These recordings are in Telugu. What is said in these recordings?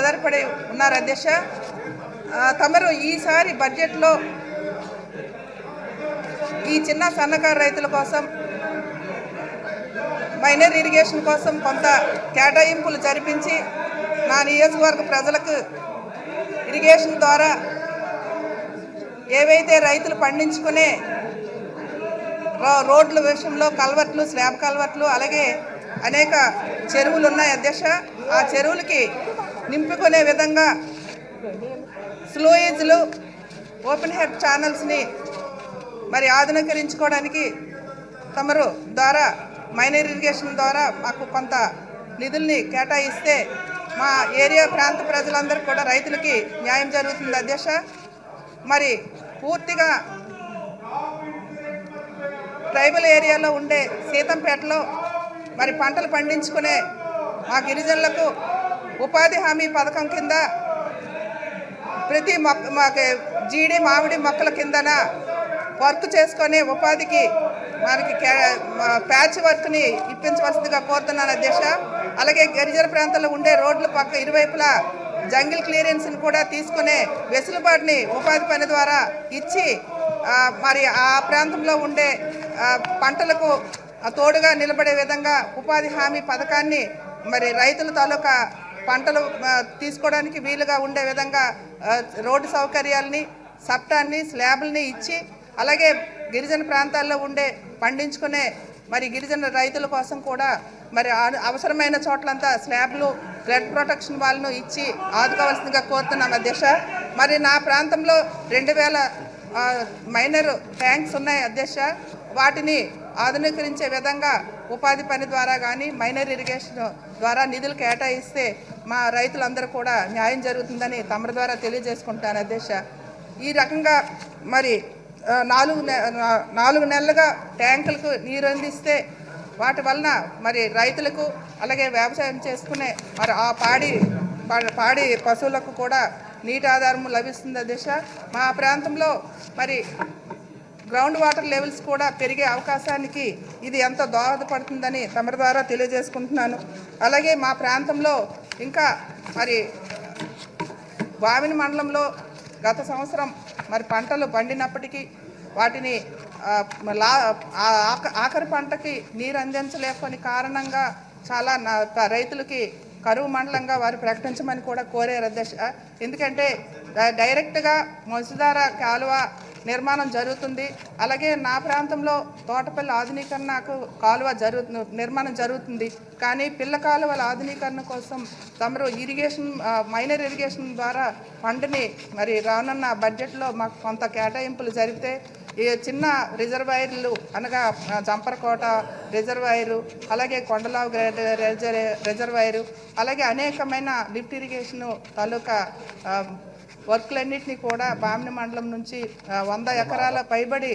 ఆధారపడి ఉన్నారు అధ్యక్ష. తమరు ఈసారి బడ్జెట్లో ఈ చిన్న సన్నకారు రైతుల కోసం మైనర్ ఇరిగేషన్ కోసం కొంత కేటాయింపులు జరిపించి నా నియోజకవర్గ ప్రజలకు ఇరిగేషన్ ద్వారా ఏవైతే రైతులు పండించుకునే రోడ్ల విషయంలో కల్వర్ట్లు, స్లాబ్ కల్వర్ట్లు, అలాగే అనేక చెరువులు ఉన్నాయి అధ్యక్ష. ఆ చెరువులకి నింపుకునే విధంగా స్లోయేజ్లు, ఓపెన్ హెడ్ ఛానల్స్ని మరి ఆధునీకరించుకోవడానికి తమరు ద్వారా మైనర్ ఇరిగేషన్ ద్వారా మాకు కొంత నిధుల్ని కేటాయిస్తే మా ఏరియా ప్రాంత ప్రజలందరూ కూడా రైతులకి న్యాయం జరుగుతుంది అధ్యక్ష. మరి పూర్తిగా ట్రైబల్ ఏరియాలో ఉండే సీతంపేటలో మరి పంటలు పండించుకునే మా గిరిజనులకు ఉపాధి హామీ పథకం కింద ప్రతి మాకు జీడి మామిడి మొక్కల కిందన వర్క్ చేసుకొని ఉపాధికి మనకి ప్యాచ్ వర్క్ని ఇప్పించవలసిందిగా కోరుతున్నాను అధ్యక్ష. అలాగే గిరిజన ప్రాంతాల్లో ఉండే రోడ్ల పక్క ఇరువైపులా జంగిల్ క్లియరెన్స్ని కూడా తీసుకునే వెసులుబాటుని ఉపాధి పని ద్వారా ఇచ్చి మరి ఆ ప్రాంతంలో ఉండే పంటలకు తోడుగా నిలబడే విధంగా ఉపాధి హామీ పథకాన్ని మరి రైతుల తాలూకా పంటలు తీసుకోవడానికి వీలుగా ఉండే విధంగా రోడ్డు సౌకర్యాలని, సప్టాన్ని, స్లాబ్లని ఇచ్చి, అలాగే గిరిజన ప్రాంతాల్లో ఉండే పండించుకునే మరి గిరిజన రైతుల కోసం కూడా మరి అవసరమైన చోట్లంతా స్లాబ్లు, ఫ్లడ్ ప్రొటెక్షన్ వాళ్ళను ఇచ్చి ఆదుకోవాల్సిందిగా కోరుతున్నాం అధ్యక్ష. మరి నా ప్రాంతంలో 2000 మైనర్ ట్యాంక్స్ ఉన్నాయి అధ్యక్ష. వాటిని ఆధునీకరించే విధంగా ఉపాధి పని ద్వారా కానీ మైనర్ ఇరిగేషన్ ద్వారా నిధులు కేటాయిస్తే మా రైతులందరూ కూడా న్యాయం జరుగుతుందని తమరి ద్వారా తెలియజేసుకుంటాను అధ్యక్ష. ఈ రకంగా మరి 4 నెలలుగా ట్యాంకులకు నీరు అందిస్తే వాటి వలన మరి రైతులకు, అలాగే వ్యవసాయం చేసుకునే మరి ఆ పాడి పశువులకు కూడా నీటి ఆధారం లభిస్తుంది అధ్యక్ష. మా ప్రాంతంలో మరి గ్రౌండ్ వాటర్ లెవెల్స్ కూడా పెరిగే అవకాశానికి ఇది ఎంతో దోహదపడుతుందని తమరి ద్వారా తెలియజేసుకుంటున్నాను. అలాగే మా ప్రాంతంలో ఇంకా మరి వావిని మండలంలో గత సంవత్సరం మరి పంటలు పండినప్పటికీ వాటిని ఆఖరి పంటకి నీరు అందించలేకపోని కారణంగా చాలా రైతులకి కరువు మండలంగా వారు ప్రకటించమని కూడా కోరారు అధ్యక్ష. ఎందుకంటే డైరెక్ట్గా వంశధార కాలువ నిర్మాణం జరుగుతుంది. అలాగే నా ప్రాంతంలో తోటపల్లి ఆధునీకరణకు కాలువ నిర్మాణం జరుగుతుంది. కానీ పిల్ల కాలువల ఆధునీకరణ కోసం తమరు మైనర్ ఇరిగేషన్ ద్వారా ఫండ్ని మరి రానున్న బడ్జెట్లో మాకు కొంత కేటాయింపులు జరిపితే ఈ చిన్న రిజర్వాయర్లు అనగా జంపరకోట రిజర్వాయరు, అలాగే కొండలావు రిజర్వాయరు, అలాగే అనేకమైన లిఫ్ట్ ఇరిగేషను తాలూకా వర్క్లన్నింటినీ కూడా బామిని మండలం నుంచి 100 ఎకరాల పైబడి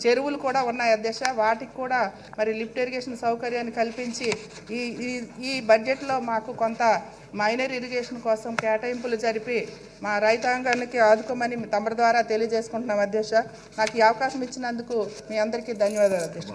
చెరువులు కూడా ఉన్నాయి అధ్యక్ష. వాటికి కూడా మరి లిఫ్ట్ ఇరిగేషన్ సౌకర్యాన్ని కల్పించి ఈ బడ్జెట్లో మాకు కొంత మైనర్ ఇరిగేషన్ కోసం కేటాయింపులు జరిపి మా రైతాంగానికి ఆదుకోమని తమరి ద్వారా తెలియజేసుకుంటున్నాం అధ్యక్ష. నాకు ఈ అవకాశం ఇచ్చినందుకు మీ అందరికీ ధన్యవాదాలు అధ్యక్ష.